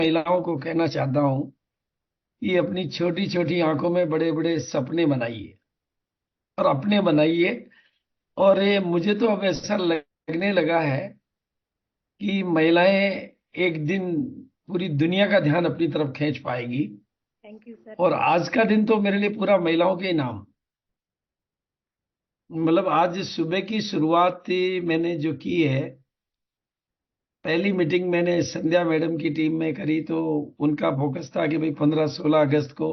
महिलाओं को कहना चाहता हूं कि अपनी छोटी छोटी आंखों में बड़े बड़े सपने बनाइए और अपने बनाइए। और ये मुझे तो अब ऐसा लगने लगा है कि महिलाएं एक दिन पूरी दुनिया का ध्यान अपनी तरफ खींच पाएगी। थैंक यू सर, और थैंक आज का दिन तो मेरे लिए पूरा महिलाओं के ही नाम। मतलब आज सुबह की शुरुआत मैंने जो की है, पहली मीटिंग मैंने संध्या मैडम की टीम में करी तो उनका फोकस था कि भाई 15-16 अगस्त को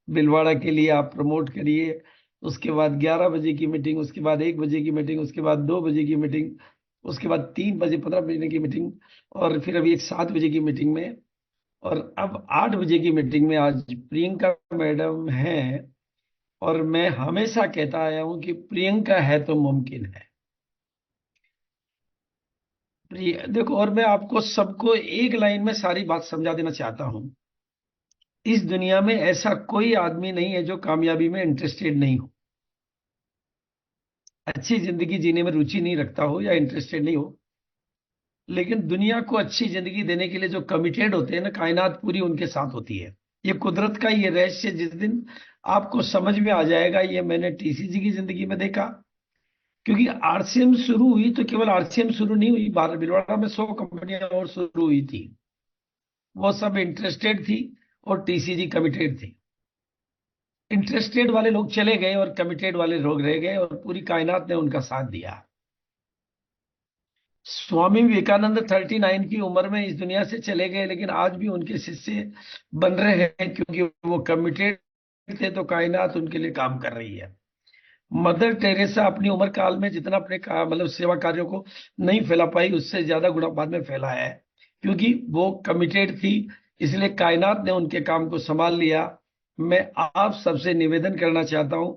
बिलवाड़ा के लिए आप प्रमोट करिए। उसके बाद 11 बजे की मीटिंग, उसके बाद 1 बजे की मीटिंग, उसके बाद 2 बजे की मीटिंग, उसके बाद 3 बजे 15 मिनट की मीटिंग, और फिर अभी एक 7 बजे की मीटिंग में, और अब 8 बजे की मीटिंग में आज प्रियंका मैडम हैं। और मैं हमेशा कहता आया हूं कि प्रियंका है तो मुमकिन है। देखो, और मैं आपको सबको एक लाइन में सारी बात समझा देना चाहता हूं। इस दुनिया में ऐसा कोई आदमी नहीं है जो कामयाबी में इंटरेस्टेड नहीं हो, अच्छी जिंदगी जीने में रुचि नहीं रखता हो या इंटरेस्टेड नहीं हो। लेकिन दुनिया को अच्छी जिंदगी देने के लिए जो कमिटेड होते हैं ना, कायनात पूरी उनके साथ होती है। ये कुदरत का ये रहस्य जिस दिन आपको समझ में आ जाएगा, ये मैंने टीसीजी की जिंदगी में देखा। क्योंकि आरसीएम शुरू हुई तो केवल आरसीएम शुरू नहीं हुई, भीलवाड़ा में 100 कंपनियां और शुरू हुई थी। वो सब इंटरेस्टेड थी और टीसीजी कमिटेड थी। इंटरेस्टेड वाले लोग चले गए और कमिटेड वाले लोग रह गए, और पूरी कायनात ने उनका साथ दिया। स्वामी विवेकानंद 39 की उम्र में इस दुनिया से चले गए, लेकिन आज भी उनके शिष्य बन रहे हैं, क्योंकि वो कमिटेड थे तो कायनात उनके लिए काम कर रही है। मदर टेरेसा अपनी उम्र काल में जितना अपने मतलब सेवा कार्यों को नहीं फैला पाई, उससे ज्यादा गुना बाद में फैलाया है, क्योंकि वो कमिटेड थी। इसलिए कायनात ने उनके काम को संभाल लिया। मैं आप सबसे निवेदन करना चाहता हूं,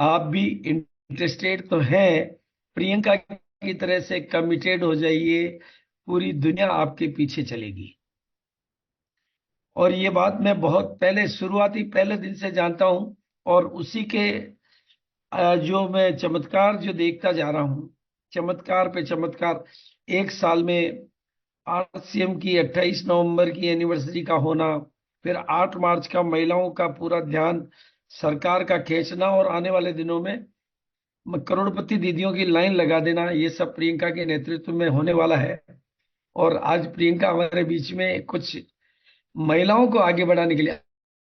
आप भी इंटरेस्टेड तो हैं, प्रियंका की तरह से कमिटेड हो जाइए। पूरी दुनिया आपके पीछे चलेगी। और ये बात मैं बहुत पहले, शुरुआती पहले दिन से जानता हूं। और उसी के जो मैं चमत्कार जो देखता जा रहा हूं, चमत्कार पे चमत्कार। एक साल में आरसीएम की 28 नवंबर की एनिवर्सरी का होना, फिर 8 मार्च का महिलाओं का पूरा ध्यान सरकार का खींचना, और आने वाले दिनों में करोड़पति दीदियों की लाइन लगा देना, ये सब प्रियंका के नेतृत्व में होने वाला है। और आज प्रियंका हमारे बीच में कुछ महिलाओं को आगे बढ़ाने के लिए,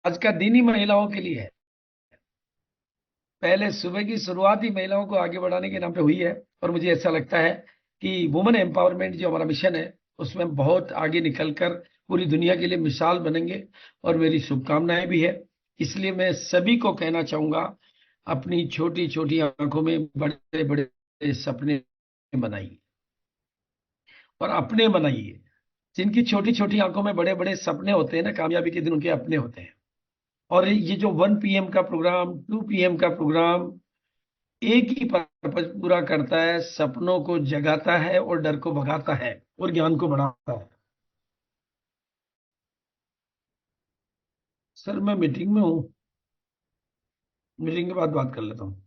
आज का दिन ही महिलाओं के लिए है। पहले सुबह की शुरुआत ही महिलाओं को आगे बढ़ाने के नाम पे हुई है। और मुझे ऐसा लगता है कि वुमेन एम्पावरमेंट जो हमारा मिशन है, उसमें बहुत आगे निकलकर पूरी दुनिया के लिए मिसाल बनेंगे। और मेरी शुभकामनाएं भी है। इसलिए मैं सभी को कहना चाहूंगा, अपनी छोटी छोटी आंखों में बड़े बड़े सपने बनाइए और अपने बनाइए। जिनकी छोटी छोटी आंखों में बड़े बड़े सपने होते हैं ना, कामयाबी के दिन उनके अपने होते हैं। और ये जो 1 PM का प्रोग्राम, 2 PM का प्रोग्राम, एक ही पर्पज पूरा करता है, सपनों को जगाता है और डर को भगाता है और ज्ञान को बढ़ाता है। सर, मैं मीटिंग में हूँ, मीटिंग के बाद बात कर लेता हूँ।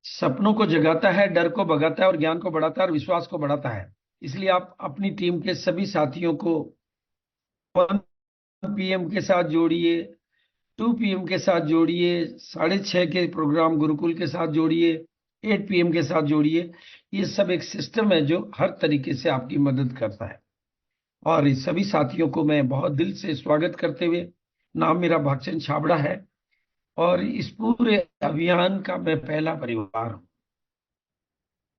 सपनों को जगाता है, डर को भगाता है और ज्ञान को बढ़ाता है और विश्वास को बढ़ाता है। इसलिए आप अपनी टीम के सभी साथियों को 1 PM के साथ जोड़िए, 2 PM के साथ जोड़िए, 6:30 के प्रोग्राम गुरुकुल के साथ जोड़िए, 8 PM के साथ जोड़िए। ये सब एक सिस्टम है जो हर तरीके से आपकी मदद करता है। और इस सभी साथियों को मैं बहुत दिल से स्वागत करते हुए, नाम मेरा भागचंद छाबड़ा है, और इस पूरे अभियान का मैं पहला परिवार हूँ।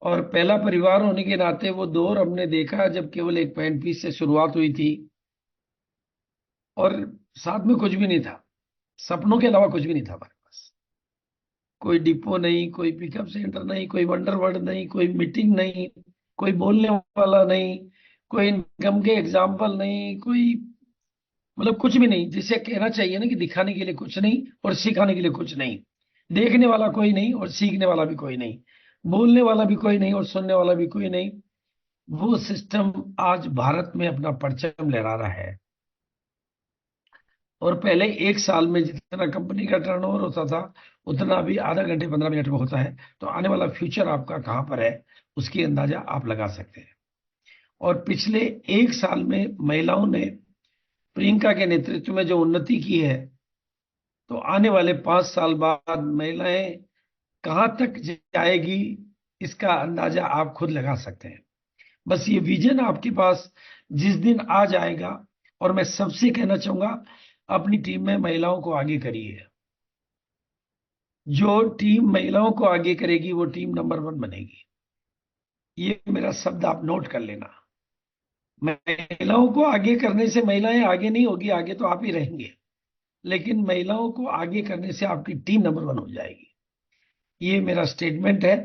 और पहला परिवार होने के नाते वो दौर हमने देखा जब केवल एक पैंट पीस से शुरुआत हुई थी, और साथ में कुछ भी नहीं था, सपनों के अलावा कुछ भी नहीं था हमारे पास। कोई डिपो नहीं, कोई पिकअप सेंटर नहीं, कोई वंडर वर्ल्ड नहीं, कोई मीटिंग नहीं, कोई बोलने वाला नहीं, कोई इनकम के एग्जाम्पल नहीं, कोई मतलब कुछ भी नहीं। जिसे कहना चाहिए ना कि दिखाने के लिए कुछ नहीं और सिखाने के लिए कुछ नहीं, देखने वाला कोई नहीं और सीखने वाला भी कोई नहीं, बोलने वाला भी कोई नहीं और सुनने वाला भी कोई नहीं। वो सिस्टम आज भारत में अपना परचम लहरा रहा है। और पहले एक साल में जितना कंपनी का टर्नओवर होता था, उतना अभी आधा घंटे 15 मिनट में होता है। तो आने वाला फ्यूचर आपका कहाँ पर है, उसकी अंदाजा आप लगा सकते हैं। और पिछले 1 साल में महिलाओं ने प्रियंका के नेतृत्व में जो उन्नति की है, तो आने वाले 5 साल बाद महिलाएं कहां तक जाएगी, इसका अंदाजा आप खुद लगा सकते हैं। बस ये विजन आपके पास जिस दिन आ जाएगा, और मैं सबसे कहना चाहूंगा, अपनी टीम में महिलाओं को आगे करिए। जो टीम महिलाओं को आगे करेगी वो टीम नंबर 1 बनेगी। ये मेरा शब्द आप नोट कर लेना। महिलाओं को आगे करने से महिलाएं आगे नहीं होगी, आगे तो आप ही रहेंगे, लेकिन महिलाओं को आगे करने से आपकी टीम नंबर 1 हो जाएगी। ये मेरा स्टेटमेंट है,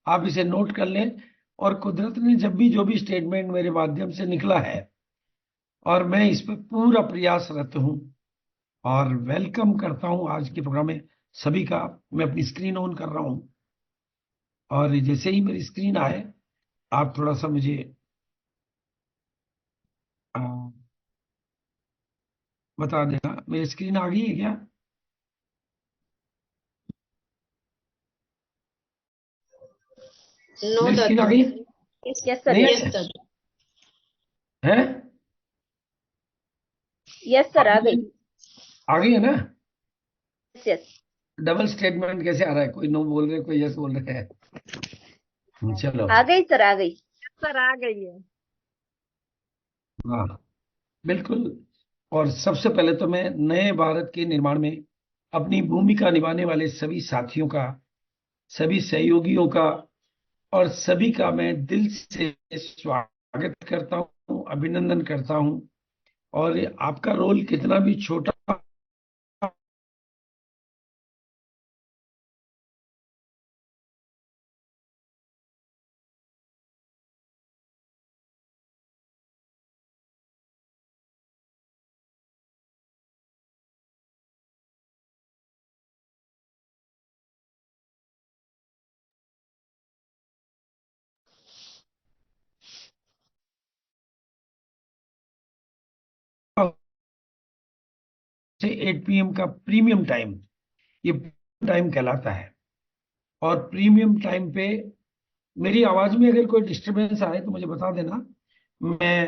आप इसे नोट कर लें। और कुदरत ने जब भी जो भी स्टेटमेंट मेरे माध्यम से निकला है, और मैं इस पर पूरा प्रयासरत हूं, और वेलकम करता हूं आज के प्रोग्राम में सभी का। मैं अपनी स्क्रीन ऑन कर रहा हूं, और जैसे ही मेरी स्क्रीन आए आप थोड़ा सा मुझे आ, बता देना। मेरी स्क्रीन आ गई है क्या? नो मेरी स्क्रीन आ डॉक्टर। गई? यस सर, नहीं यस है? सर, है? यस सर, आ गई। आ गई है ना? यस यस, डबल स्टेटमेंट कैसे आ रहा है? कोई नो बोल रहे, कोई यस बोल रहे हैं। चलो। आ गई सर, आ गई। सर आ गई है। हाँ, बिल्कुल। और सबसे पहले तो मैं नए भारत के निर्माण में अपनी भूमिका निभाने वाले सभी साथियों का, सभी सहयोगियों का, और सभी का मैं दिल से स्वागत करता हूं, अभिनंदन करता हूं। और ये आपका रोल कितना भी छोटा से 8 PM का प्रीमियम टाइम, ये टाइम कहलाता है। और प्रीमियम टाइम पे मेरी आवाज में अगर कोई डिस्टरबेंस आए तो मुझे बता देना, मैं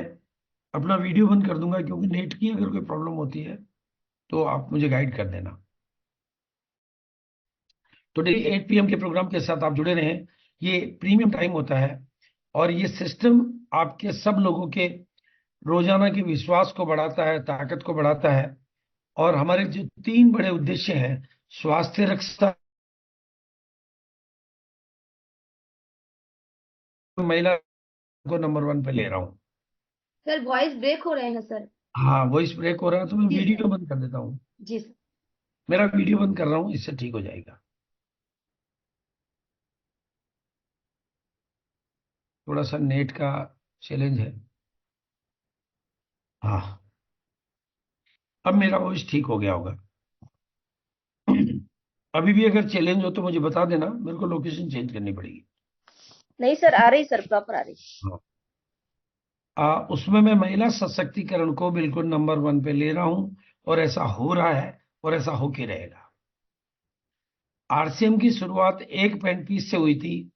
अपना वीडियो बंद कर दूंगा, क्योंकि नेट की अगर कोई प्रॉब्लम होती है तो आप मुझे गाइड कर देना। तो डेली 8 PM के प्रोग्राम के साथ आप जुड़े रहें। ये प्रीमियम टाइम होता है, और ये सिस्टम आपके सब लोगों के रोजाना के विश्वास को बढ़ाता है, ताकत को बढ़ाता है। और हमारे जो 3 बड़े उद्देश्य हैं, स्वास्थ्य रक्षा, महिला को नंबर 1 पे ले रहा हूँ। सर वॉइस ब्रेक हो रहे हैं सर। हाँ, वॉइस ब्रेक हो रहा है तो मैं जी वीडियो सर, बंद कर देता हूँ। जी सर। मेरा वीडियो बंद कर रहा हूँ, इससे ठीक हो जाएगा। थोड़ा सा नेट का चैलेंज है। हाँ, अब मेरा वॉइस ठीक हो गया होगा। अभी भी अगर चैलेंज हो तो मुझे बता देना, मेरे को लोकेशन चेंज करनी पड़ेगी। नहीं सर, आ रही सर, प्रॉपर आ रही। हाँ। उसमें मैं महिला सशक्तिकरण को बिल्कुल नंबर 1 पे ले रहा हूं, और ऐसा हो रहा है, और ऐसा होके रहेगा। आरसीएम की शुरुआत एक पैंट पीस से हुई थी।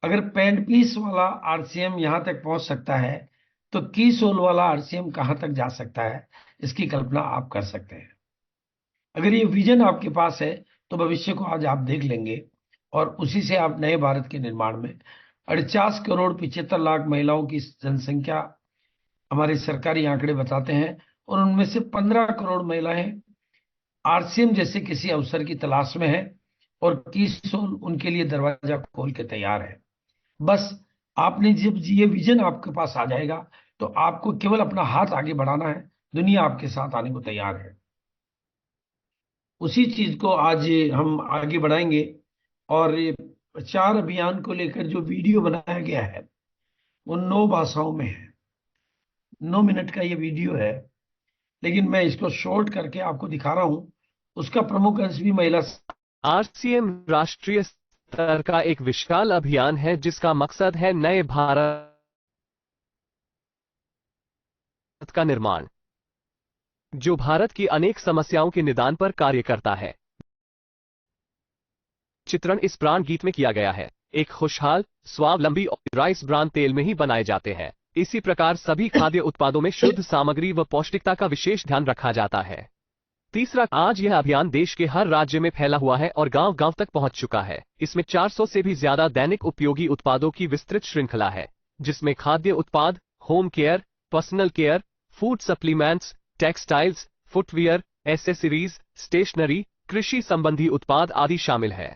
अगर पैंट पीस वाला आरसीएम यहां तक पहुंच सकता है, तो की सोल वाला आरसीएम कहां तक जा सकता है, इसकी कल्पना आप कर सकते हैं। अगर ये विजन आपके पास है तो भविष्य को आज आप देख लेंगे, और उसी से आप नए भारत के निर्माण में 48 करोड़ 75 लाख महिलाओं की जनसंख्या हमारे सरकारी आंकड़े बताते हैं, और उनमें से 15 करोड़ महिलाएं आरसीएम जैसे किसी अवसर की तलाश में है, और कीस्टोन उनके लिए दरवाजा खोल के तैयार है। बस आपने जब ये विजन आपके पास आ जाएगा, तो आपको केवल अपना हाथ आगे बढ़ाना है, दुनिया आपके साथ आने को तैयार है। उसी चीज को आज हम आगे बढ़ाएंगे। और ये प्रचार अभियान को लेकर जो वीडियो बनाया गया है वो 9 भाषाओं में है। 9 मिनट का ये वीडियो है, लेकिन मैं इसको शॉर्ट करके आपको दिखा रहा हूं। उसका प्रमुख अंश भी महिला। आरसीएम राष्ट्रीय स्तर का एक विशाल अभियान है जिसका मकसद है नए भारत का निर्माण, जो भारत की अनेक समस्याओं के निदान पर कार्य करता है। चित्रण इस ब्रांड गीत में किया गया है। एक खुशहाल, स्वावलंबी और राइस ब्रांड तेल में ही बनाए जाते हैं। इसी प्रकार सभी खाद्य उत्पादों में शुद्ध सामग्री व पौष्टिकता का विशेष ध्यान रखा जाता है। तीसरा, आज यह अभियान देश के हर राज्य में फैला हुआ है और गांव-गांव तक पहुंच चुका है। इसमें 400 से भी ज्यादा दैनिक उपयोगी उत्पादों की विस्तृत श्रृंखला है, जिसमें खाद्य उत्पाद, home care, personal care, food supplements, textiles, footwear, accessories, stationery, कृषि संबंधी उत्पाद आदि शामिल है।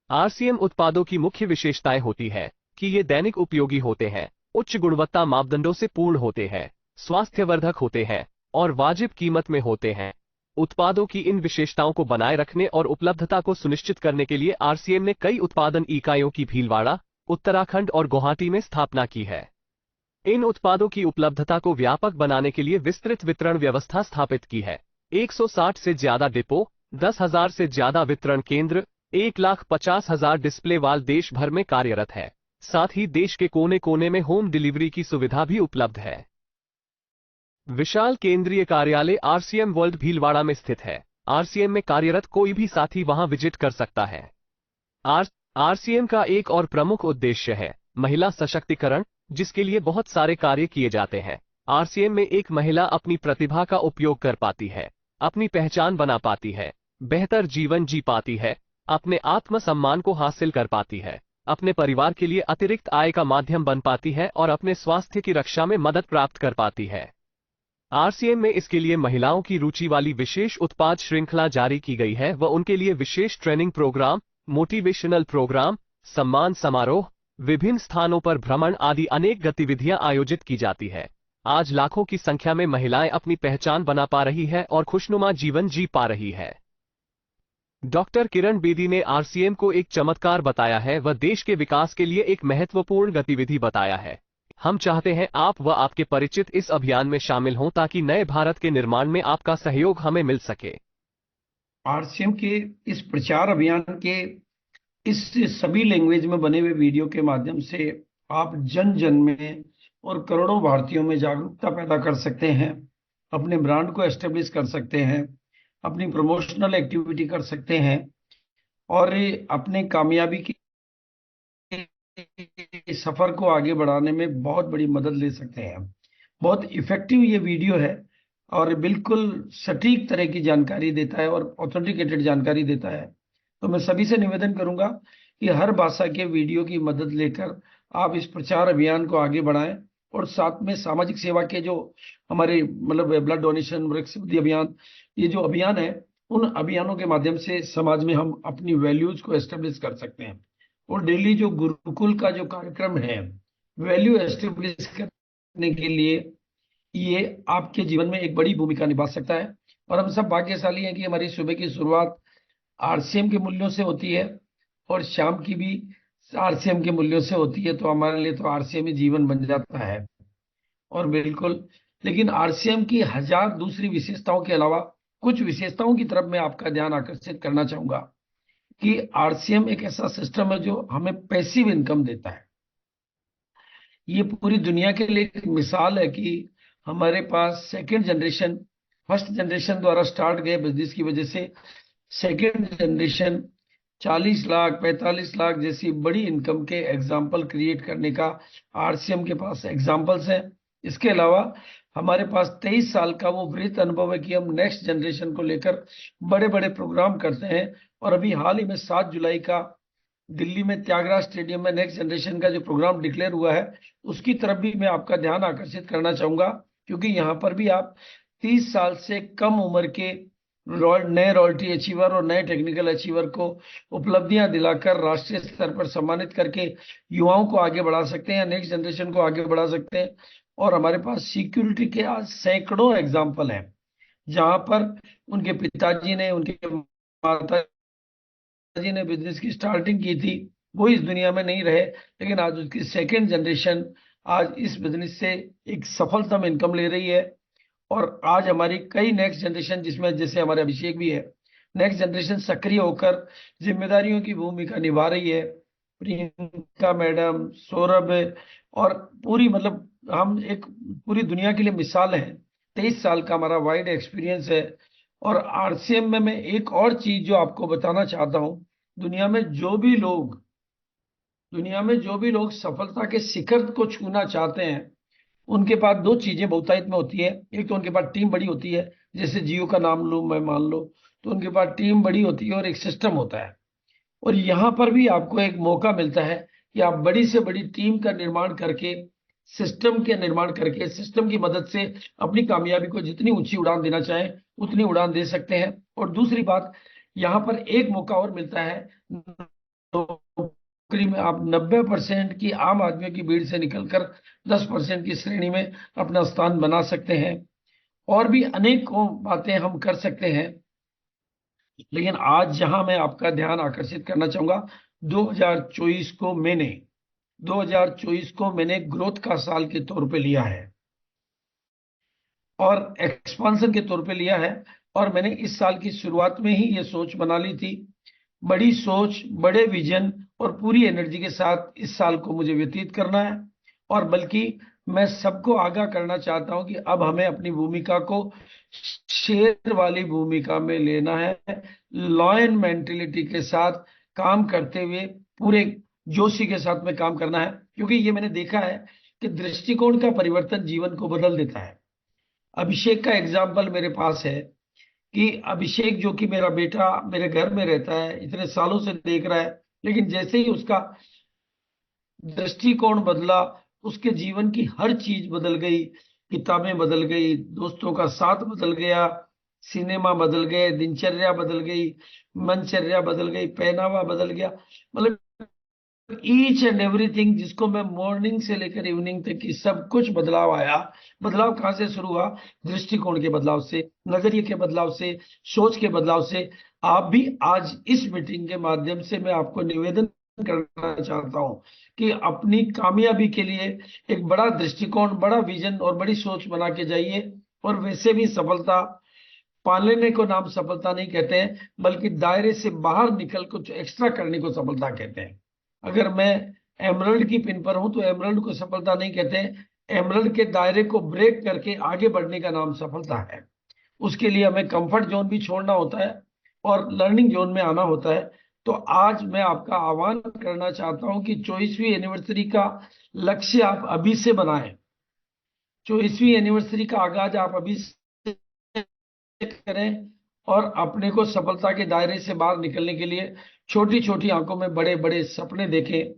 आरसीएम उत्पादों की मुख्य विशेषताएं होती है कि ये दैनिक उपयोगी होते हैं, उच्च गुणवत्ता मापदंडों से पूर्ण होते हैं, स्वास्थ्यवर्धक होते हैं और वाजिब कीमत में होते हैं। उत्पादों की इन विशेषताओं को बनाए रखने और उपलब्धता को सुनिश्चित करने के लिए आरसीएम ने कई उत्पादन इकाइयों की भीलवाड़ा, उत्तराखंड और गुवाहाटी में स्थापना की है। इन उत्पादों की उपलब्धता को व्यापक बनाने के लिए विस्तृत वितरण व्यवस्था स्थापित की है। 160 से ज्यादा डिपो, 10,000 से ज्यादा वितरण केंद्र, 1,50,000 डिस्प्ले वाल देश भर में कार्यरत है। साथ ही देश के कोने कोने में होम डिलीवरी की सुविधा भी उपलब्ध है। विशाल केंद्रीय कार्यालय आरसीएम वर्ल्ड भीलवाड़ा में स्थित है। आरसीएम में कार्यरत कोई भी साथी वहां विजिट कर सकता है। आरसीएम का एक और प्रमुख उद्देश्य है महिला सशक्तिकरण, जिसके लिए बहुत सारे कार्य किए जाते हैं। आरसीएम में एक महिला अपनी प्रतिभा का उपयोग कर पाती है, अपनी पहचान बना पाती है, बेहतर जीवन जी पाती है, अपने आत्मसम्मान को हासिल कर पाती है, अपने परिवार के लिए अतिरिक्त आय का माध्यम बन पाती है और अपने स्वास्थ्य की रक्षा में मदद प्राप्त कर पाती है। आरसीएम में इसके लिए महिलाओं की रुचि वाली विशेष उत्पाद श्रृंखला जारी की गई है व उनके लिए विशेष ट्रेनिंग प्रोग्राम, मोटिवेशनल प्रोग्राम, सम्मान समारोह, विभिन्न स्थानों पर भ्रमण आदि अनेक गतिविधियां आयोजित की जाती है। आज लाखों की संख्या में महिलाएं अपनी पहचान बना पा रही है और खुशनुमा जीवन जी पा रही है। डॉक्टर किरण बेदी ने आरसीएम को एक चमत्कार बताया है व देश के विकास के लिए एक महत्वपूर्ण गतिविधि बताया है। हम चाहते हैं आप व आपके परिचित इस अभियान में शामिल हों ताकि नए भारत के निर्माण में आपका सहयोग हमें मिल सके। आरसीएम के इस प्रचार अभियान के इस सभी लैंग्वेज में बने हुए वीडियो के माध्यम से आप जन जन में और करोड़ों भारतीयों में जागरूकता पैदा कर सकते हैं, अपने ब्रांड को एस्टेब्लिश कर सकते हैं, अपनी प्रमोशनल एक्टिविटी कर सकते हैं और अपने कामयाबी की सफर को आगे बढ़ाने में बहुत बड़ी मदद ले सकते हैं। बहुत इफेक्टिव ये वीडियो है और बिल्कुल सटीक तरह की जानकारी देता है और ऑथेंटिकेटेड जानकारी देता है। तो मैं सभी से निवेदन करूंगा कि हर भाषा के वीडियो की मदद लेकर आप इस प्रचार अभियान को आगे बढ़ाएं और साथ में सामाजिक सेवा के जो हमारे मतलब ब्लड डोनेशन, वृक्ष वृद्धि अभियान, ये जो अभियान है, उन अभियानों के माध्यम से समाज में हम अपनी वैल्यूज को एस्टेब्लिश कर सकते हैं। और डेली जो गुरुकुल का जो कार्यक्रम है, वैल्यू एस्टेब्लिश करने के लिए ये आपके जीवन में एक बड़ी भूमिका निभा सकता है। और हम सब भाग्यशाली हैं कि हमारी सुबह की शुरुआत आरसीएम के मूल्यों से होती है और शाम की भी आरसीएम के मूल्यों से होती है। तो हमारे लिए तो आरसीएम ही जीवन बन जाता है। और बिल्कुल, लेकिन आरसीएम की हजार दूसरी विशेषताओं के अलावा कुछ विशेषताओं की तरफ मैं आपका ध्यान आकर्षित करना चाहूंगा कि आरसीएम एक ऐसा सिस्टम है जो हमें पैसिव इनकम देता है। ये पूरी दुनिया के लिए एक मिसाल है कि हमारे पास सेकंड जनरेशन, फर्स्ट जनरेशन द्वारा स्टार्ट गए बिजनेस की वजह से सेकंड जनरेशन 40 लाख 45 लाख जैसी बड़ी इनकम के एग्जाम्पल क्रिएट करने का आरसीएम के पास एग्जाम्पल्स हैं। इसके अलावा हमारे पास 23 साल का वो वृहत अनुभव है कि हम नेक्स्ट जनरेशन को लेकर बड़े बड़े प्रोग्राम करते हैं। और अभी हाल ही में 7 जुलाई का दिल्ली में त्यागराज स्टेडियम में नेक्स्ट जनरेशन का जो प्रोग्राम डिक्लेयर हुआ है, उसकी तरफ भी मैं आपका ध्यान आकर्षित करना चाहूंगा, क्योंकि यहाँ पर भी आप 30 साल से कम उम्र के नए रॉयल्टी अचीवर और नए टेक्निकल अचीवर को उपलब्धियां दिलाकर राष्ट्रीय स्तर पर सम्मानित करके युवाओं को आगे बढ़ा सकते हैं, नेक्स्ट जनरेशन को आगे बढ़ा सकते हैं। और हमारे पास सिक्योरिटी के आज सैकड़ों एग्जाम्पल हैं जहां पर उनके पिताजी ने, उनके माता जी ने बिजनेस की स्टार्टिंग की थी, वो इस दुनिया में नहीं रहे, लेकिन आज उसकी सेकेंड जनरेशन आज इस बिजनेस से एक सफलतम इनकम ले रही है। और आज हमारी कई नेक्स्ट जनरेशन, जिसमें जैसे हमारे अभिषेक भी है, नेक्स्ट जनरेशन सक्रिय होकर जिम्मेदारियों की भूमिका निभा रही है। प्रियंका मैडम, सौरभ और पूरी मतलब हम एक पूरी दुनिया के लिए मिसाल है। 23 साल का हमारा वाइड एक्सपीरियंस है। और आरसीएम में मैं एक और चीज जो आपको बताना चाहता हूं, दुनिया में जो भी लोग सफलता के शिखर को छूना चाहते हैं, उनके पास दो चीजें बहुतायत में होती है। एक तो उनके पास टीम बड़ी होती है, जैसे जियो का नाम लो, मैं मान लो, तो उनके पास टीम बड़ी होती है और एक सिस्टम होता है। और यहाँ पर भी आपको एक मौका मिलता है कि आप बड़ी से बड़ी टीम का निर्माण करके, सिस्टम के निर्माण करके, सिस्टम की मदद से अपनी कामयाबी को जितनी ऊंची उड़ान देना चाहें उतनी उड़ान दे सकते हैं। और दूसरी बात, यहाँ पर एक मौका और मिलता है, नौकरी में आप 90% की आम आदमियों की भीड़ से निकलकर 10% की श्रेणी में अपना स्थान बना सकते हैं। और भी अनेक बातें हम कर सकते हैं, लेकिन आज जहां मैं आपका ध्यान आकर्षित करना चाहूंगा, 2024 को मैंने 2024 को मैंने ग्रोथ का साल के तौर पे लिया है और एक्सपांशन के तौर पे लिया है। और मैंने इस साल की शुरुआत में ही ये सोच बना ली थी, बड़ी सोच, बड़े विजन और पूरी एनर्जी के साथ इस साल को मुझे व्यतीत करना है। और बल्कि मैं सबको आगाह करना चाहता हूं कि अब हमें अपनी भूमिका को शेर वाली भूमिका में लेना है, लॉयन मेंटेलिटी के साथ काम करते हुए पूरे जोशी के साथ में काम करना है। क्योंकि ये मैंने देखा है कि दृष्टिकोण का परिवर्तन जीवन को बदल देता है। अभिषेक का एग्जाम्पल मेरे पास है कि अभिषेक, जो कि मेरा बेटा मेरे घर में रहता है, इतने सालों से देख रहा है, लेकिन जैसे ही उसका दृष्टिकोण बदला, उसके जीवन की हर चीज बदल गई। किताबें बदल गई, दोस्तों का साथ बदल गया, सिनेमा बदल गए, दिनचर्या बदल गई, मनचर्या बदल गई, पहनावा बदल गया। मतलब ईच एंड एवरीथिंग, जिसको मैं मॉर्निंग से लेकर इवनिंग तक की सब कुछ बदलाव आया। बदलाव कहां से शुरू हुआ? दृष्टिकोण के बदलाव से, नजरिए के बदलाव से, सोच के बदलाव से। आप भी आज इस मीटिंग के माध्यम से मैं आपको निवेदन करना चाहता हूं कि अपनी कामयाबी के लिए एक बड़ा दृष्टिकोण, बड़ा विजन और बड़ी सोच बना के जाइए। और वैसे भी सफलता पालने को नाम सफलता नहीं कहते हैं, बल्कि दायरे से बाहर निकल कुछ एक्स्ट्रा करने को सफलता कहते हैं। अगर मैं एमरल्ड की पिन पर हूं तो एमरल्ड को सफलता नहीं कहते हैं, एमरल्ड के दायरे को ब्रेक करके आगे बढ़ने का नाम सफलता है। उसके लिए हमें कंफर्ट जोन भी छोड़ना होता है और लर्निंग जोन में आना होता है। तो आज मैं आपका आह्वान करना चाहता हूं कि 24वीं एनिवर्सरी का लक्ष्य आप अभी से बनाएं। 24वीं एनिवर्सरी का आगाज आप अभी से करें और अपने को सफलता के दायरे से बाहर निकलने के लिए छोटी छोटी आंखों में बड़े बड़े सपने देखें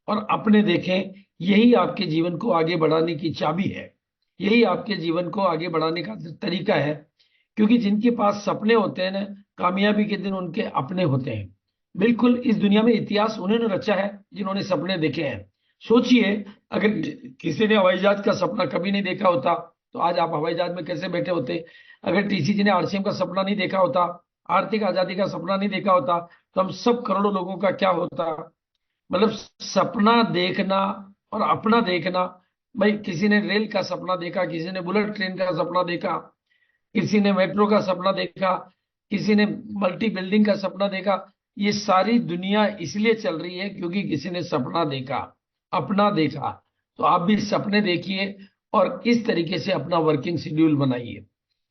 और अपने देखें। यही आपके जीवन को आगे बढ़ाने की चाबी है, यही आपके जीवन को आगे बढ़ाने का तरीका है। क्योंकि जिनके पास सपने होते हैं ना, कामयाबी के दिन उनके अपने होते हैं। बिल्कुल इस दुनिया में इतिहास उन्होंने रचा है जिन्होंने सपने देखे हैं। सोचिए, अगर किसी ने हवाई जहाज का सपना कभी नहीं देखा होता तो आज आप हवाई जहाज में कैसे बैठे होते? अगर टीसी जी ने आरसीएम का सपना नहीं देखा होता, आर्थिक आजादी का सपना नहीं देखा होता, तो हम सब करोड़ों लोगों का क्या होता? मतलब सपना देखना और अपना देखना। भाई, किसी ने रेल का सपना देखा, किसी ने बुलेट ट्रेन का सपना देखा, किसी ने मेट्रो का सपना देखा, किसी ने मल्टी बिल्डिंग का सपना देखा। ये सारी दुनिया इसलिए चल रही है क्योंकि किसी ने सपना देखा, अपना देखा। तो आप भी सपने देखिए और इस तरीके से अपना वर्किंग शेड्यूल बनाइए।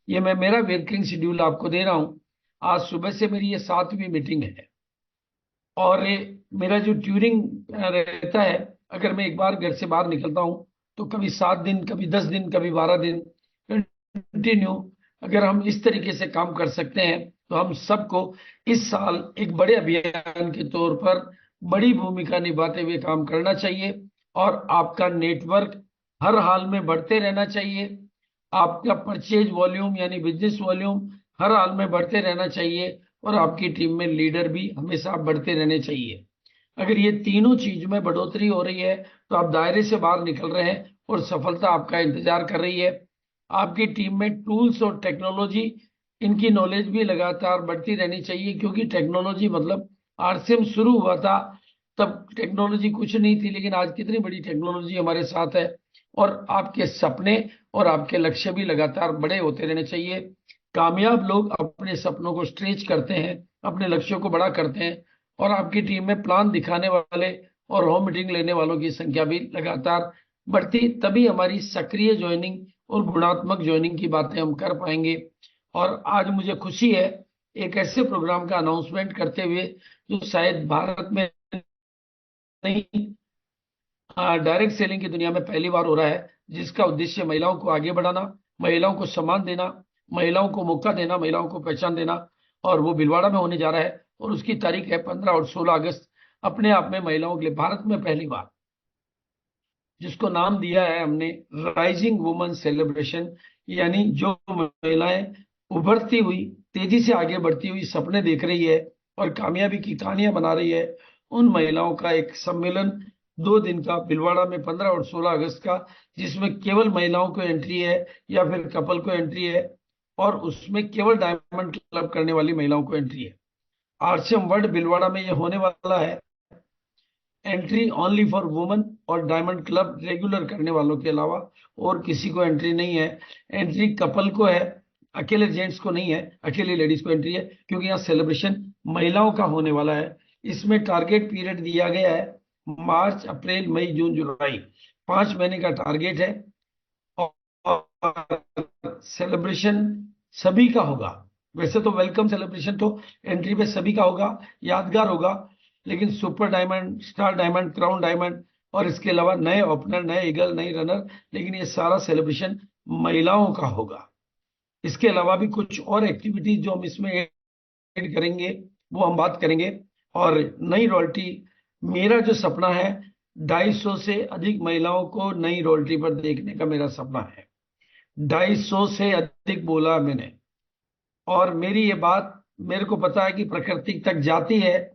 ये मैं मेरा वर्किंग शेड्यूल आपको दे रहा हूं। आज सुबह से मेरी ये 7वीं मीटिंग है और मेरा जो ट्यूरिंग रहता है, अगर मैं एक बार घर से बाहर निकलता हूं तो कभी 7 दिन, कभी 10 दिन, कभी 12 दिन कंटिन्यू। अगर हम इस तरीके से काम कर सकते हैं तो हम सबको इस साल एक बड़े अभियान के तौर पर बड़ी भूमिका निभाते हुए काम करना चाहिए। और आपका नेटवर्क हर हाल में बढ़ते रहना चाहिए, आपका परचेज वॉल्यूम यानी बिजनेस वॉल्यूम हर हाल में बढ़ते रहना चाहिए और आपकी टीम में लीडर भी हमेशा बढ़ते रहने चाहिए। अगर ये तीनों चीज में बढ़ोतरी हो रही है तो आप दायरे से बाहर निकल रहे हैं और सफलता आपका इंतजार कर रही है। आपकी टीम में टूल्स और टेक्नोलॉजी, इनकी नॉलेज भी लगातार बढ़ती रहनी चाहिए। क्योंकि टेक्नोलॉजी, मतलब आरसीएम शुरू हुआ था तब टेक्नोलॉजी कुछ नहीं थी, लेकिन आज कितनी बड़ी टेक्नोलॉजी हमारे साथ है। और आपके सपने और आपके लक्ष्य भी लगातार बड़े होते रहने चाहिए। कामयाब लोग अपने सपनों को स्ट्रेच करते हैं, अपने लक्ष्यों को बड़ा करते हैं और आपकी टीम में प्लान दिखाने वाले और होम मीटिंग लेने वालों की संख्या भी लगातार बढ़ती, तभी हमारी सक्रिय ज्वाइनिंग और गुणात्मक ज्वाइनिंग की बातें हम कर पाएंगे। और आज मुझे खुशी है एक ऐसे प्रोग्राम का अनाउंसमेंट करते हुए जो शायद भारत में नहीं, डायरेक्ट सेलिंग की दुनिया में पहली बार हो रहा है, जिसका उद्देश्य महिलाओं को आगे बढ़ाना, महिलाओं को सम्मान देना, महिलाओं को मौका देना, महिलाओं को पहचान देना। और वो भीलवाड़ा में होने जा रहा है और उसकी तारीख है 15 और 16 अगस्त। अपने आप में महिलाओं के लिए भारत में पहली बार, जिसको नाम दिया है हमने राइजिंग वुमन सेलिब्रेशन। यानी जो महिलाएं उभरती हुई, तेजी से आगे बढ़ती हुई सपने देख रही है और कामयाबी की कहानियां बना रही है, उन महिलाओं का एक सम्मेलन 2 दिन का भीलवाड़ा में 15 और 16 अगस्त का, जिसमें केवल महिलाओं को एंट्री है या फिर कपल को एंट्री है, और उसमें केवल डायमंड क्लब करने वाली महिलाओं को एंट्री है। आरसीएम वर्ल्ड भीलवाड़ा में ये होने वाला है। एंट्री ओनली फॉर वुमेन, और डायमंड क्लब रेगुलर करने वालों के अलावा और किसी को एंट्री नहीं है। एंट्री कपल को है, अकेले जेंट्स को नहीं है, अकेले लेडीज को एंट्री है, क्योंकि यहाँ सेलिब्रेशन महिलाओं का होने वाला है। इसमें टारगेट पीरियड दिया गया है मार्च, अप्रैल, मई, जून, जुलाई, 5 महीने का टारगेट है। और सेलिब्रेशन सभी का होगा। वैसे तो वेलकम सेलिब्रेशन तो एंट्री पे सभी का होगा, यादगार होगा, लेकिन super diamond, star diamond, crown diamond और इसके अलावा नए ओपनर, नए ईगल, नई रनर, लेकिन ये सारा सेलिब्रेशन महिलाओं का होगा। इसके अलावा भी कुछ और एक्टिविटीज जो हम इसमें ऐड करेंगे वो हम बात करेंगे। और नई रॉयल्टी, मेरा जो सपना है 250 से अधिक महिलाओं को नई रॉयल्टी पर देखने का मेरा सपना है। 250 से अधिक बोला मैंने, और मेरी ये बात मेरे को पता है कि प्रकृति तक जाती है।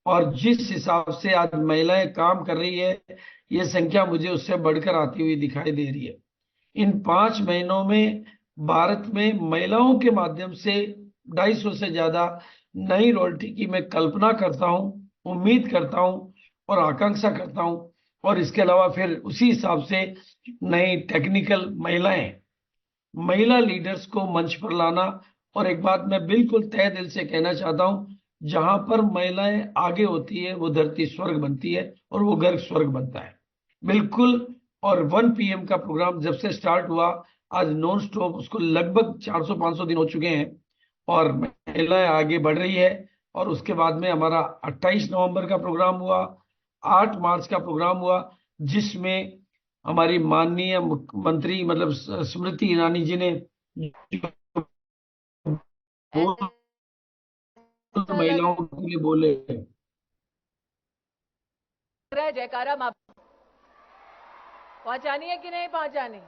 और जिस हिसाब से आज महिलाएं काम कर रही है, ये संख्या मुझे उससे बढ़कर आती हुई दिखाई दे रही है। इन 5 महीनों में भारत में महिलाओं के माध्यम से 250 से ज्यादा नई रॉयल्टी की मैं कल्पना करता हूं, उम्मीद करता हूं और आकांक्षा करता हूं। और इसके अलावा फिर उसी हिसाब से नई टेक्निकल महिला लीडर्स को मंच पर लाना। और एक बात मैं बिल्कुल तहे दिल से कहना चाहता हूं, जहां पर महिलाएं आगे होती है वो धरती स्वर्ग बनती है और वो घर स्वर्ग बनता है, बिल्कुल। और 1 PM का प्रोग्राम जब से स्टार्ट हुआ, आज नॉन स्टॉप उसको लगभग 400-500 दिन हो चुके हैं और महिलाएं आगे बढ़ रही है। और उसके बाद में हमारा 28 नवंबर का प्रोग्राम हुआ, 8 मार्च का प्रोग्राम हुआ, जिसमें हमारी माननीय मुख्यमंत्री मतलब स्मृति ईरानी जी ने ऐसे तो लग महिलाओं के लिए बोले। रहा है जयकारा माँ पहुंचानी है कि नहीं पहुंचानी।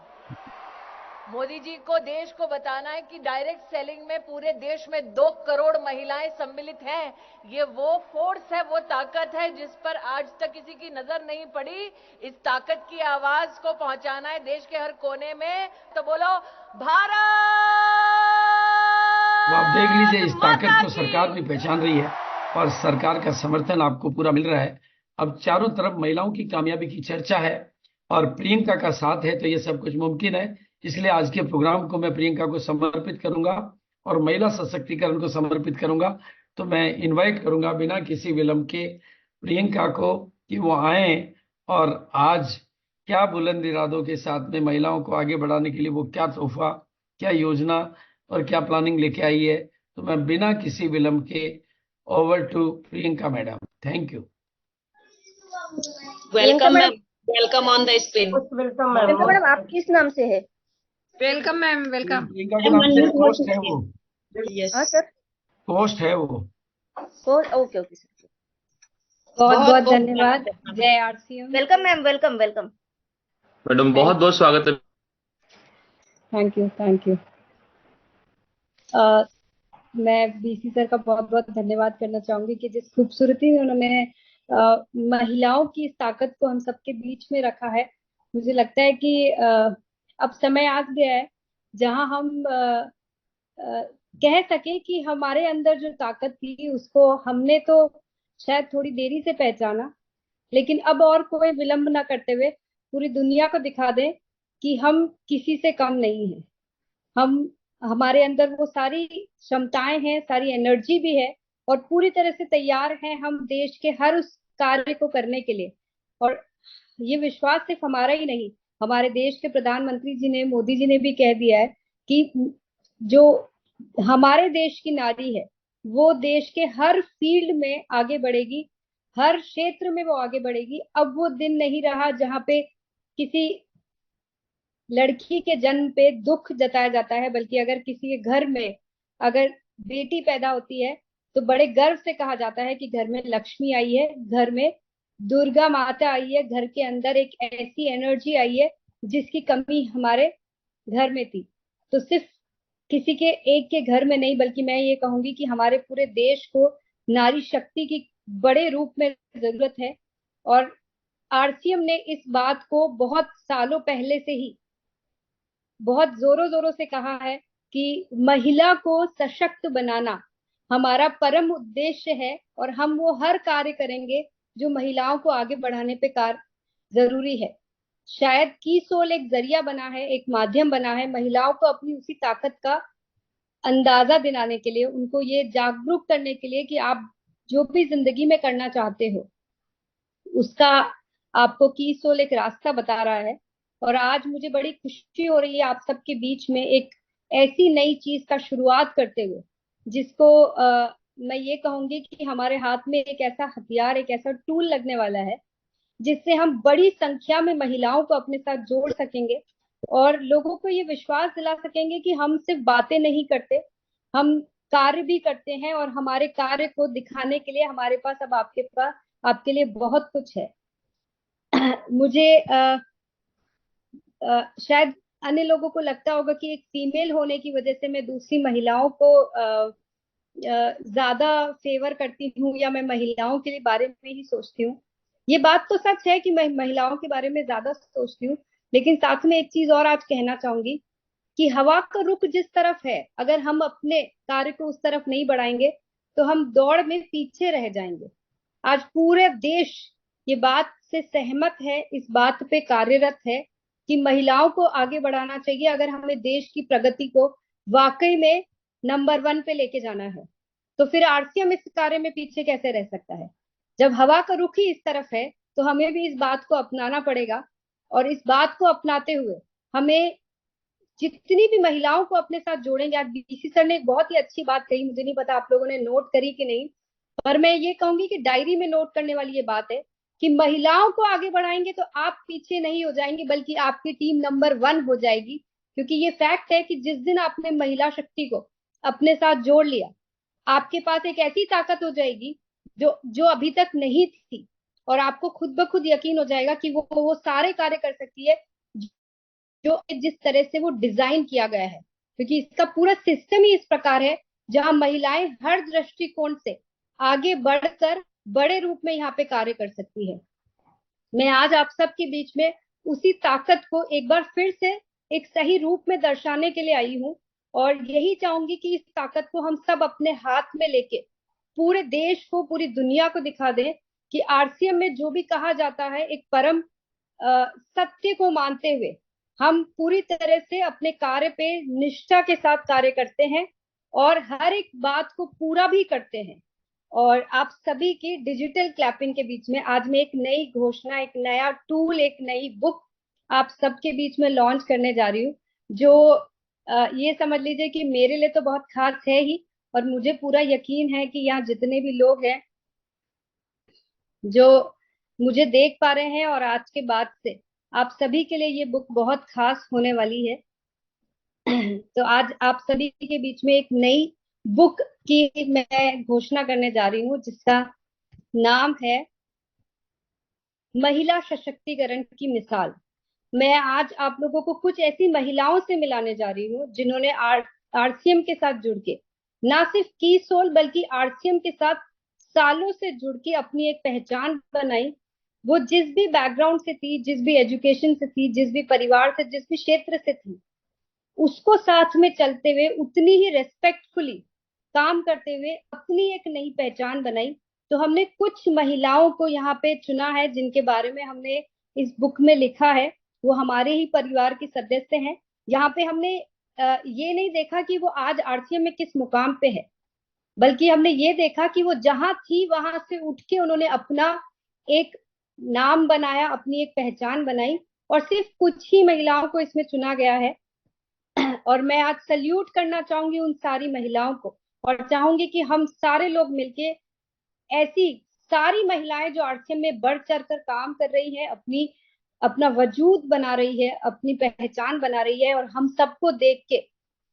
मोदी जी को देश को बताना है कि डायरेक्ट सेलिंग में पूरे देश में 2 करोड़ महिलाएं सम्मिलित हैं। ये वो फोर्स है, वो ताकत है जिस पर आज तक किसी की नजर नहीं पड़ी। इस ताकत की आवाज को पहुंचाना है देश के हर कोने में। तो बोलो वो आप देख लीजिए, इस भारत ताकत माता को सरकार भी की। पहचान रही है और सरकार का समर्थन आपको पूरा मिल रहा है। अब चारों तरफ महिलाओं की कामयाबी की चर्चा है और प्रियंका का साथ है, तो ये सब कुछ मुमकिन है। इसलिए आज के प्रोग्राम को मैं प्रियंका को समर्पित करूंगा और महिला सशक्तिकरण को समर्पित करूंगा। तो मैं इनवाइट करूंगा बिना किसी विलंब के प्रियंका को कि वो आए और आज क्या बुलंद इरादों के साथ में महिलाओं को आगे बढ़ाने के लिए वो क्या तोहफा, क्या योजना और क्या प्लानिंग लेके आई है। तो मैं बिना किसी विलंब के over to Priyanka madam. Thank you. Priyanka welcome ma'am, madam, welcome on the screen. Welcome Priyanka ma'am. Madam आप किस नाम से है? Welcome ma'am, welcome. प्रियंका के नाम से पोस्ट है वो, यस, हाँ सर, पोस्ट है वो। Okay okay sir. बहुत बहुत बहुत धन्यवाद। जय RCM. Welcome ma'am, welcome welcome. Madam बहुत बहुत स्वागत है। Thank you, thank you. मैं बीसी सर का बहुत बहुत धन्यवाद करना चाहूंगी कि जिस खूबसूरती में उन्होंने महिलाओं की इस ताकत को हम सबके बीच में रखा है। मुझे लगता है कि अब समय आ गया है जहां हम कह सके कि हमारे अंदर जो ताकत थी उसको हमने तो शायद थोड़ी देरी से पहचाना, लेकिन अब और कोई विलंब ना करते हुए पूरी दुनिया को दिखा दें कि हम किसी से कम नहीं है। हमारे अंदर वो सारी क्षमताएं हैं, सारी एनर्जी भी है और पूरी तरह से तैयार हैं हम देश के हर उस कार्य को करने के लिए। और ये विश्वास सिर्फ हमारा ही नहीं, हमारे देश के प्रधानमंत्री जी ने, मोदी जी ने भी कह दिया है कि जो हमारे देश की नारी है वो देश के हर फील्ड में आगे बढ़ेगी, हर क्षेत्र में वो आगे बढ़ेगी। अब वो दिन नहीं रहा जहाँ पे किसी लड़की के जन्म पे दुख जताया जाता है, बल्कि अगर किसी के घर में अगर बेटी पैदा होती है तो बड़े गर्व से कहा जाता है कि घर में लक्ष्मी आई है, घर में दुर्गा माता आई है, घर के अंदर एक ऐसी एनर्जी आई है जिसकी कमी हमारे घर में थी। तो सिर्फ किसी के एक के घर में नहीं, बल्कि मैं ये कहूंगी कि हमारे पूरे देश को नारी शक्ति की बड़े रूप में जरूरत है। और आरसीएम ने इस बात को बहुत सालों पहले से ही बहुत जोरों जोरों से कहा है कि महिला को सशक्त बनाना हमारा परम उद्देश्य है, और हम वो हर कार्य करेंगे जो महिलाओं को आगे बढ़ाने पे कार्य जरूरी है। शायद की सोल एक जरिया बना है, एक माध्यम बना है महिलाओं को अपनी उसी ताकत का अंदाजा दिलाने के लिए, उनको ये जागरूक करने के लिए कि आप जो भी जिंदगी में करना चाहते हो उसका आपको की सोल एक रास्ता बता रहा है। और आज मुझे बड़ी खुशी हो रही है आप सबके बीच में एक ऐसी नई चीज का शुरुआत करते हुए, जिसको मैं ये कहूंगी कि हमारे हाथ में एक ऐसा हथियार, एक ऐसा टूल लगने वाला है जिससे हम बड़ी संख्या में महिलाओं को अपने साथ जोड़ सकेंगे और लोगों को ये विश्वास दिला सकेंगे कि हम सिर्फ बातें नहीं करते, हम कार्य भी करते हैं, और हमारे कार्य को दिखाने के लिए हमारे पास अब आपके लिए बहुत कुछ है। मुझे शायद अन्य लोगों को लगता होगा कि एक फीमेल होने की वजह से मैं दूसरी महिलाओं को ज्यादा फेवर करती हूँ या मैं महिलाओं के बारे में ही सोचती हूँ। ये बात तो सच है कि मैं महिलाओं के बारे में ज्यादा सोचती हूँ, लेकिन साथ में एक चीज और आज कहना चाहूंगी कि हवा का रुख जिस तरफ है, अगर हम अपने कार्य को उस तरफ नहीं बढ़ाएंगे तो हम दौड़ में पीछे रह जाएंगे। आज पूरे देश ये बात से सहमत है, इस बात पे कार्यरत है कि महिलाओं को आगे बढ़ाना चाहिए अगर हमें देश की प्रगति को वाकई में नंबर 1 पे लेके जाना है। तो फिर आरसीएम इस कार्य में पीछे कैसे रह सकता है? जब हवा का रुख ही इस तरफ है तो हमें भी इस बात को अपनाना पड़ेगा, और इस बात को अपनाते हुए हमें जितनी भी महिलाओं को अपने साथ जोड़ेंगे। आज बीसी सर ने एक बहुत ही अच्छी बात कही, मुझे नहीं पता आप लोगों ने नोट करी कि नहीं, पर मैं ये कहूंगी कि डायरी में नोट करने वाली ये बात है कि महिलाओं को आगे बढ़ाएंगे तो आप पीछे नहीं हो जाएंगे, बल्कि आपकी टीम नंबर 1 हो जाएगी। क्योंकि ये फैक्ट है कि जिस दिन आपने महिला शक्ति को अपने साथ जोड़ लिया, आपके पास एक ऐसी ताकत हो जाएगी जो अभी तक नहीं थी, और आपको खुद ब खुद यकीन हो जाएगा कि वो सारे कार्य कर सकती है जो जिस तरह से वो डिजाइन किया गया है। क्योंकि इसका पूरा सिस्टम ही इस प्रकार है जहां महिलाएं हर दृष्टिकोण से आगे बढ़कर बड़े रूप में यहाँ पे कार्य कर सकती है। मैं आज आप सबके बीच में उसी ताकत को एक बार फिर से एक सही रूप में दर्शाने के लिए आई हूँ, और यही चाहूंगी कि इस ताकत को हम सब अपने हाथ में लेके पूरे देश को, पूरी दुनिया को दिखा दें कि आरसीएम में जो भी कहा जाता है एक परम सत्य को मानते हुए हम पूरी तरह से अपने कार्य पे निष्ठा के साथ कार्य करते हैं और हर एक बात को पूरा भी करते हैं। और आप सभी की डिजिटल क्लैपिंग के बीच में आज मैं एक नई घोषणा, एक नया टूल, एक नई बुक आप सबके बीच में लॉन्च करने जा रही हूँ, जो ये समझ लीजिए कि मेरे लिए तो बहुत खास है ही, और मुझे पूरा यकीन है कि यहाँ जितने भी लोग हैं जो मुझे देख पा रहे हैं और आज के बाद से आप सभी के लिए ये बुक बहुत खास होने वाली है। तो आज आप सभी के बीच में एक नई बुक की मैं घोषणा करने जा रही हूँ, जिसका नाम है महिला सशक्तिकरण की मिसाल। मैं आज आप लोगों को कुछ ऐसी महिलाओं से मिलाने जा रही हूँ जिन्होंने आरसीएम के साथ जुड़ के ना सिर्फ की सोल बल्कि आरसीएम के साथ सालों से जुड़ के अपनी एक पहचान बनाई। वो जिस भी बैकग्राउंड से थी, जिस भी एजुकेशन से थी, जिस भी परिवार से, जिस भी क्षेत्र से थी, उसको साथ में चलते हुए उतनी ही रेस्पेक्टफुली काम करते हुए अपनी एक नई पहचान बनाई। तो हमने कुछ महिलाओं को यहाँ पे चुना है जिनके बारे में हमने इस बुक में लिखा है। वो हमारे ही परिवार के सदस्य हैं। यहाँ पे हमने ये नहीं देखा कि वो आज आरसीएम में किस मुकाम पे है, बल्कि हमने ये देखा कि वो जहां थी वहां से उठ के उन्होंने अपना एक नाम बनाया, अपनी एक पहचान बनाई, और सिर्फ कुछ ही महिलाओं को इसमें चुना गया है। और मैं आज सल्यूट करना चाहूंगी उन सारी महिलाओं को, और चाहूंगी कि हम सारे लोग मिलके ऐसी सारी महिलाएं जो आरसीएम में बढ़ चढ़ कर काम कर रही है, अपना वजूद बना रही है, अपनी पहचान बना रही है, और हम सबको देख के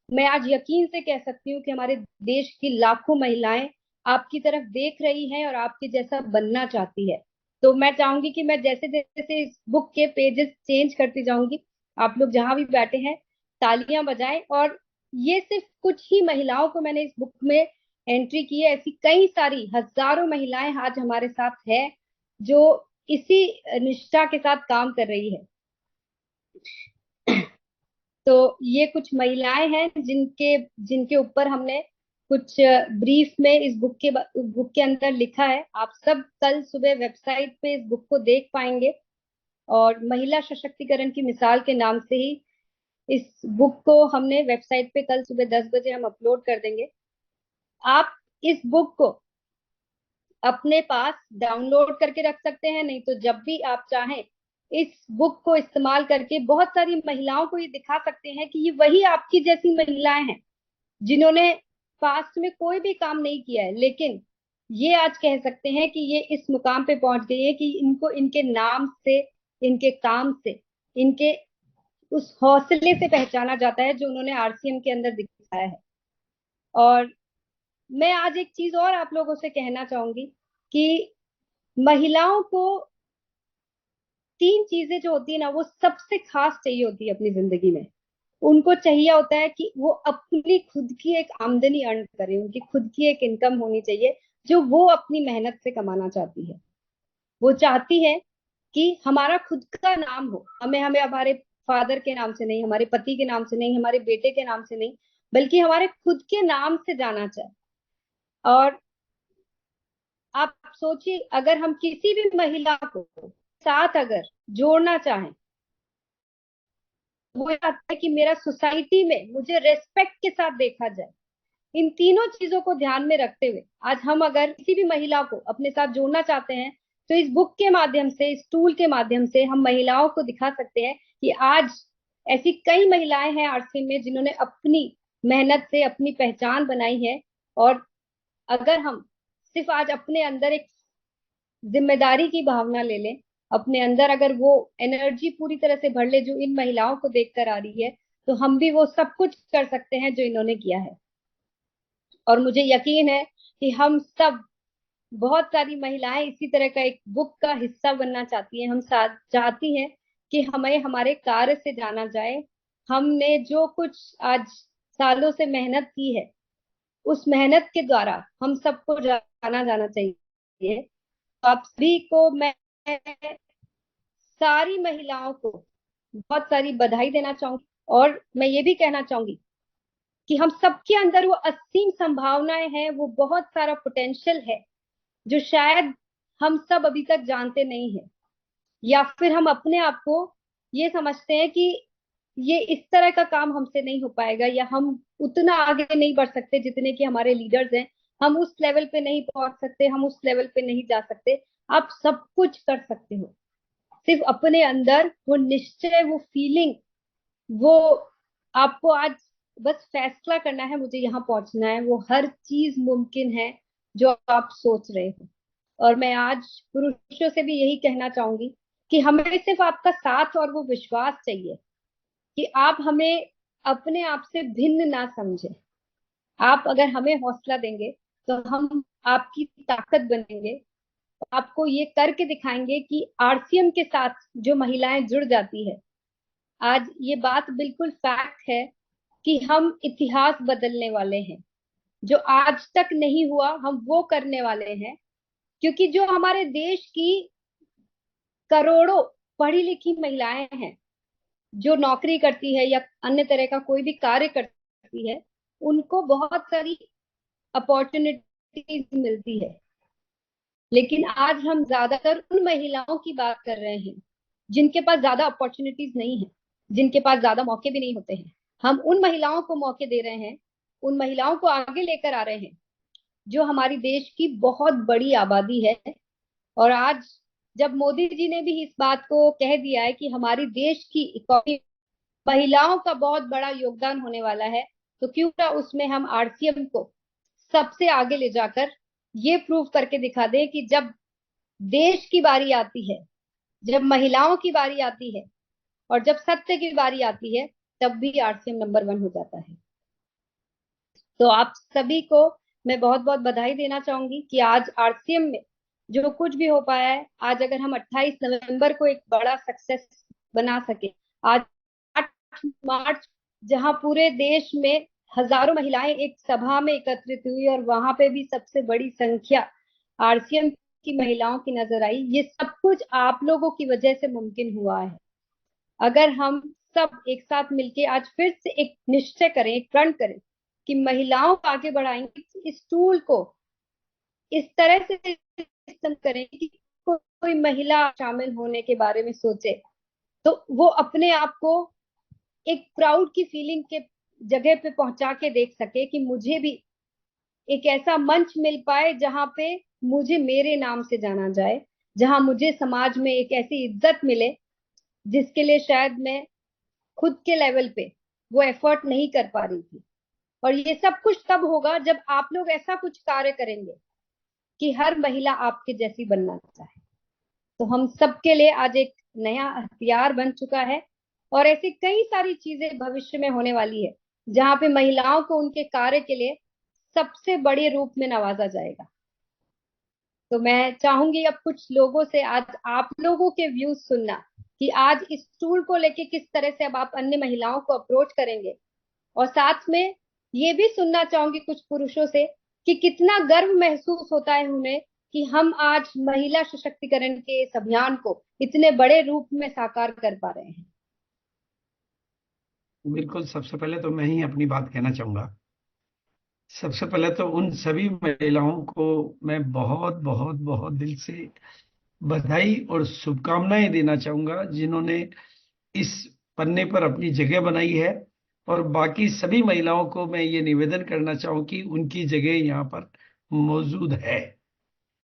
मैं आज यकीन से कह सकती हूँ कि हमारे देश की लाखों महिलाएं आपकी तरफ देख रही हैं और आपके जैसा बनना चाहती है। तो मैं चाहूंगी कि मैं जैसे जैसे इस बुक के पेजेस चेंज करती जाऊंगी, आप लोग जहां भी बैठे हैं तालियां बजाएं। और ये सिर्फ कुछ ही महिलाओं को मैंने इस बुक में एंट्री की है, ऐसी कई सारी हजारों महिलाएं आज हमारे साथ है जो इसी निष्ठा के साथ काम कर रही है। तो ये कुछ महिलाएं हैं जिनके जिनके ऊपर हमने कुछ ब्रीफ में इस बुक के अंदर लिखा है। आप सब कल सुबह वेबसाइट पे इस बुक को देख पाएंगे, और महिला सशक्तिकरण की मिसाल के नाम से ही इस बुक को हमने वेबसाइट पे कल सुबह 10 बजे हम अपलोड कर देंगे। आप इस बुक को अपने पास डाउनलोड करके रख सकते हैं, नहीं तो जब भी आप चाहें इस बुक को इस्तेमाल करके बहुत सारी महिलाओं को ये दिखा सकते हैं कि ये वही आपकी जैसी महिलाएं हैं जिन्होंने पास्ट में कोई भी काम नहीं किया है, लेकिन ये आज कह सकते हैं कि ये इस मुकाम पे पहुंच गई है कि इनको इनके नाम से, इनके काम से, इनके उस हौसले से पहचाना जाता है जो उन्होंने आरसीएम के अंदर दिखाया है। और मैं आज एक चीज और आप लोगों से कहना चाहूंगी कि महिलाओं को 3 चीजें जो होती है ना, वो सबसे खास चाहिए होती है अपनी जिंदगी में। उनको चाहिए होता है कि वो अपनी खुद की एक आमदनी अर्न करें, उनकी खुद की एक इनकम होनी चाहिए जो वो अपनी मेहनत से कमाना चाहती है। वो चाहती है कि हमारा खुद का नाम हो, हमें हमारे फादर के नाम से नहीं, हमारे पति के नाम से नहीं, हमारे बेटे के नाम से नहीं, बल्कि हमारे खुद के नाम से जाना चाहे। और आप सोचिए, अगर हम किसी भी महिला को साथ अगर जोड़ना चाहें, वो चाहता है कि मेरा सोसाइटी में मुझे रेस्पेक्ट के साथ देखा जाए। इन तीनों चीजों को ध्यान में रखते हुए आज हम अगर किसी भी महिला को अपने साथ जोड़ना चाहते हैं, तो इस बुक के माध्यम से, इस टूल के माध्यम से हम महिलाओं को दिखा सकते हैं कि आज ऐसी कई महिलाएं हैं आरसीएम में जिन्होंने अपनी मेहनत से अपनी पहचान बनाई है। और अगर हम सिर्फ आज अपने अंदर एक जिम्मेदारी की भावना ले लें, अपने अंदर अगर वो एनर्जी पूरी तरह से भर ले जो इन महिलाओं को देखकर आ रही है, तो हम भी वो सब कुछ कर सकते हैं जो इन्होंने किया है। और मुझे यकीन है कि हम सब, बहुत सारी महिलाएं इसी तरह का एक बुक का हिस्सा बनना चाहती हैं। हम साथ चाहती हैं कि हमें हमारे कार्य से जाना जाए। हमने जो कुछ आज सालों से मेहनत की है, उस मेहनत के द्वारा हम सबको जाना जाना चाहिए। तो आप सभी को मैं, सारी महिलाओं को बहुत सारी बधाई देना चाहूंगी। और मैं ये भी कहना चाहूंगी कि हम सबके अंदर वो असीम संभावनाएं हैं, वो बहुत सारा पोटेंशियल है जो शायद हम सब अभी तक जानते नहीं है, या फिर हम अपने आप को ये समझते हैं कि ये इस तरह का काम हमसे नहीं हो पाएगा, या हम उतना आगे नहीं बढ़ सकते जितने कि हमारे लीडर्स हैं, हम उस लेवल पे नहीं पहुंच सकते, हम उस लेवल पे नहीं जा सकते। आप सब कुछ कर सकते हो, सिर्फ अपने अंदर वो निश्चय, वो फीलिंग, वो आपको आज बस फैसला करना है, मुझे यहाँ पहुंचना है। वो हर चीज मुमकिन है जो आप सोच रहे हो। और मैं आज पुरुषों से भी यही कहना चाहूंगी कि हमें सिर्फ आपका साथ और वो विश्वास चाहिए कि आप हमें अपने आप से भिन्न ना समझें। आप अगर हमें हौसला देंगे तो हम आपकी ताकत बनेंगे, आपको ये करके दिखाएंगे कि आरसीएम के साथ जो महिलाएं जुड़ जाती है, आज ये बात बिल्कुल फैक्ट है कि हम इतिहास बदलने वाले हैं। जो आज तक नहीं हुआ हम वो करने वाले हैं, क्योंकि जो हमारे देश की करोड़ों पढ़ी लिखी महिलाएं हैं जो नौकरी करती है या अन्य तरह का कोई भी कार्य करती है, उनको बहुत सारी अपॉर्चुनिटीज मिलती है। लेकिन आज हम ज्यादातर उन महिलाओं की बात कर रहे हैं जिनके पास ज्यादा अपॉर्चुनिटीज नहीं है, जिनके पास ज्यादा मौके भी नहीं होते हैं। हम उन महिलाओं को मौके दे रहे हैं, उन महिलाओं को आगे लेकर आ रहे हैं जो हमारी देश की बहुत बड़ी आबादी है। और आज जब मोदी जी ने भी इस बात को कह दिया है कि हमारी देश की इकोनॉमी महिलाओं का बहुत बड़ा योगदान होने वाला है, तो क्यों ना उसमें हम आरसीएम को सबसे आगे ले जाकर ये प्रूव करके दिखा दें कि जब देश की बारी आती है, जब महिलाओं की बारी आती है और जब सत्य की बारी आती है, तब भी आरसीएम नंबर 1 हो जाता है। तो आप सभी को मैं बहुत बहुत बधाई देना चाहूंगी कि आज आरसीएम में जो कुछ भी हो पाया है, आज अगर हम 28 नवंबर को एक बड़ा सक्सेस बना सके, आज 8 मार्च जहां पूरे देश में हजारों महिलाएं एक सभा में एकत्रित हुई और वहां पे भी सबसे बड़ी संख्या आरसीएम की महिलाओं की नजर आई, ये सब कुछ आप लोगों की वजह से मुमकिन हुआ है। अगर हम सब एक साथ मिलके आज फिर से एक निश्चय करें, एक प्रण करें कि महिलाओं को आगे बढ़ाएंगे, इस टूल को इस तरह से इस्तेमाल करें कि कोई महिला शामिल होने के बारे में सोचे, तो वो अपने आप को एक प्राउड की फीलिंग के जगह पे पहुंचा के देख सके कि मुझे भी एक ऐसा मंच मिल पाए जहां पे मुझे मेरे नाम से जाना जाए, जहां मुझे समाज में एक ऐसी इज्जत मिले जिसके लिए शायद मैं खुद के लेवल पे वो एफर्ट नहीं कर पा रही थी। और ये सब कुछ तब होगा जब आप लोग ऐसा कुछ कार्य करेंगे कि हर महिला आपके जैसी बनना चाहे। तो हम सबके लिए आज एक नया हथियार बन चुका है और ऐसी कई सारी चीजें भविष्य में होने वाली है जहां पे महिलाओं को उनके कार्य के लिए सबसे बड़े रूप में नवाजा जाएगा। तो मैं चाहूंगी अब कुछ लोगों से आज आप लोगों के व्यूज सुनना कि आज इस टूल को लेके किस तरह से अब आप अन्य महिलाओं को अप्रोच करेंगे, और साथ में ये भी सुनना चाहूंगी कुछ पुरुषों से कि कितना गर्व महसूस होता है उन्हें कि हम आज महिला सशक्तिकरण के इस अभियान को इतने बड़े रूप में साकार कर पा रहे हैं। बिल्कुल, सबसे पहले तो मैं ही अपनी बात कहना चाहूंगा। सबसे पहले तो उन सभी महिलाओं को मैं बहुत बहुत बहुत दिल से बधाई और शुभकामनाएं देना चाहूंगा जिन्होंने इस पन्ने पर अपनी जगह बनाई है, और बाकी सभी महिलाओं को मैं ये निवेदन करना चाहूँ कि उनकी जगह यहाँ पर मौजूद है।